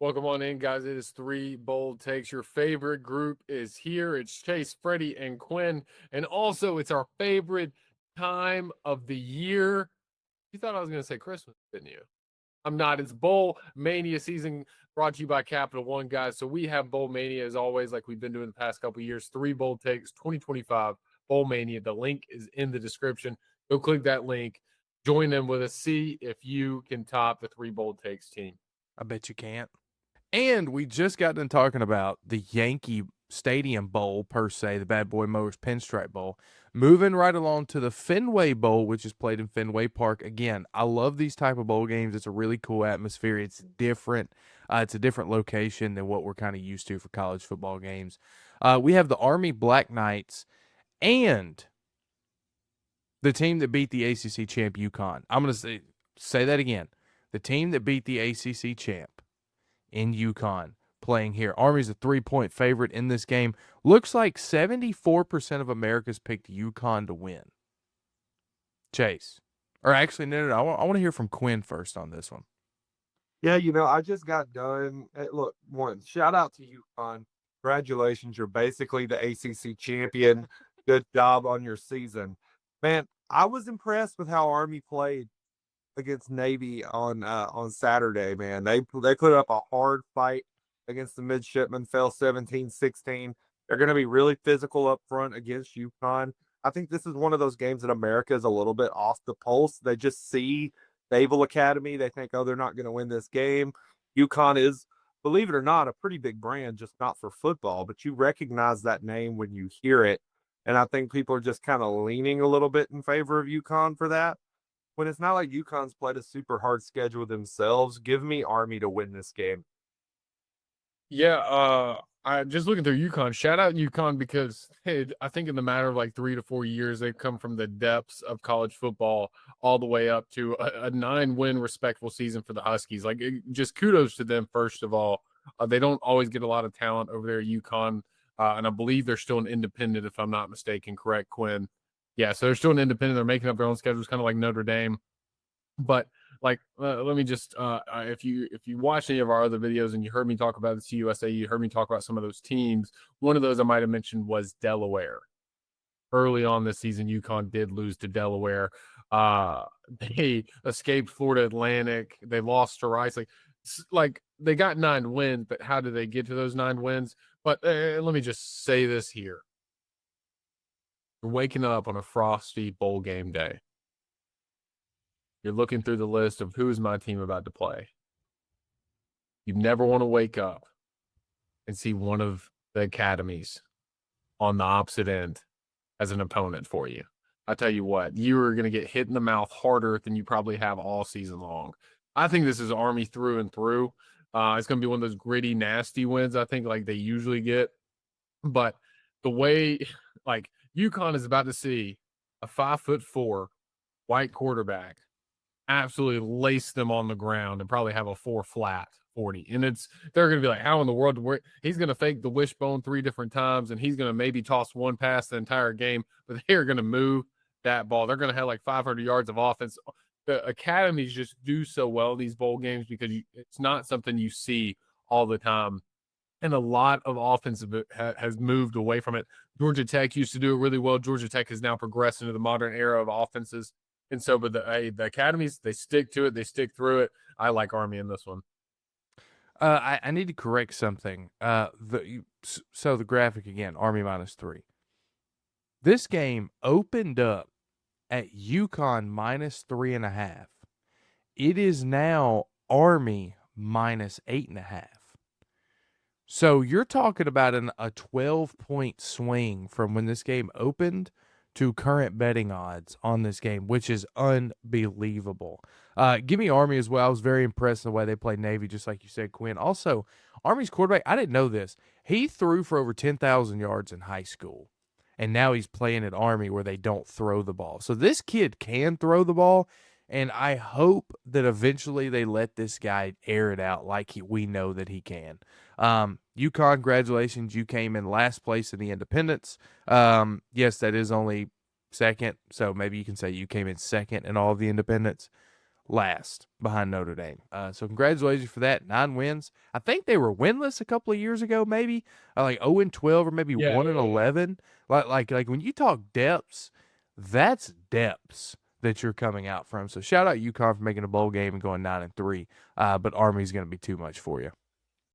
Welcome on in, guys. It is Three Bold Takes. Your favorite group is here. It's Chase, Freddie, and Quinn. And also, it's our favorite time of the year. You thought I was going to say Christmas, didn't you? I'm not. It's Bowl Mania season brought to you by Capital One, guys. So we have Bowl Mania as always, like we've been doing the past couple years. Three Bold Takes, 2025 Bowl Mania. The link is in the description. Go click that link. Join them with us. See if you can top the Three Bold Takes team. I bet you can't. And we just got done talking about the Yankee Stadium Bowl, per se, the Bad Boy Mowers Pinstripe Bowl. Moving right along to the Fenway Bowl, which is played in Fenway Park. Again, I love these type of bowl games. It's a really cool atmosphere. It's different. It's a different location than what we're kind of used to for college football games. We have the Army Black Knights and the team that beat the ACC champ UConn. I'm going to say that again. The team that beat the ACC champ in UConn playing here. Army's a 3-point favorite in this game. Looks like 74% of America's picked UConn to win. Chase. Or actually, no. I want to hear from Quinn first on this one. Yeah, I just got done. Look, one, shout out to UConn. Congratulations, you're basically the ACC champion. Good job on your season. Man, I was impressed with how Army played against Navy on Saturday, man. They put up a hard fight against the midshipmen, fell 17-16. They're going to be really physical up front against UConn. I think this is one of those games that America is a little bit off the pulse. They just see Naval Academy. They think, oh, they're not going to win this game. UConn is, believe it or not, a pretty big brand, just not for football, but you recognize that name when you hear it. And I think people are just kind of leaning a little bit in favor of UConn for that. When it's not like UConn's played a super hard schedule themselves, give me Army to win this game. Yeah, I just looking through UConn. Shout out UConn because hey, I think in the matter of like 3 to 4 years, they've come from the depths of college football all the way up to a 9-win respectful season for the Huskies. Like, just kudos to them first of all. They don't always get a lot of talent over there at UConn, and I believe they're still an independent, if I'm not mistaken. Correct, Quinn? Yeah, so they're still an independent. They're making up their own schedules, kind of like Notre Dame. But like, let me just if you watch any of our other videos and you heard me talk about the CUSA, you heard me talk about some of those teams. One of those I might have mentioned was Delaware. Early on this season, UConn did lose to Delaware. They escaped Florida Atlantic. They lost to Rice. Like they got 9 wins, but how did they get to those 9 wins? But let me just say this here: you're waking up on a frosty bowl game day. You're looking through the list of who is my team about to play. You never want to wake up and see one of the academies on the opposite end as an opponent for you. I tell you what, you are going to get hit in the mouth harder than you probably have all season long. I think this is Army through and through. It's going to be one of those gritty, nasty wins, I think, like they usually get. But the way, like, UConn is about to see a 5'4" white quarterback absolutely lace them on the ground and probably have a 4 flat 40. And they're going to be like, how in the world? He's going to fake the wishbone 3 different times and he's going to maybe toss one pass the entire game, but they're going to move that ball. They're going to have like 500 yards of offense. The academies just do so well in these bowl games because it's not something you see all the time. And a lot of offense has moved away from it. Georgia Tech used to do it really well. Georgia Tech has now progressed into the modern era of offenses. And so, but the academies, they stick to it. They stick through it. I like Army in this one. I need to correct something. So the graphic again, Army -3. This game opened up at UConn -3.5. It is now Army -8.5. So you're talking about a 12-point swing from when this game opened to current betting odds on this game, which is unbelievable. Give me Army as well. I was very impressed in the way they played Navy, just like you said, Quinn. Also, Army's quarterback, I didn't know this. He threw for over 10,000 yards in high school, and now he's playing at Army where they don't throw the ball. So this kid can throw the ball, and I hope that eventually they let this guy air it out like we know that he can. UConn, congratulations. You came in last place in the independents. Yes, that is only second, so maybe you can say you came in second in all of the independents. last behind Notre Dame. So congratulations for that. 9 wins. I think they were winless a couple of years ago, maybe like 0-12 or maybe Yeah. 1-11. Like when you talk depths, that's depths that you're coming out from. So shout out UConn for making a bowl game and going 9-3. But Army's going to be too much for you.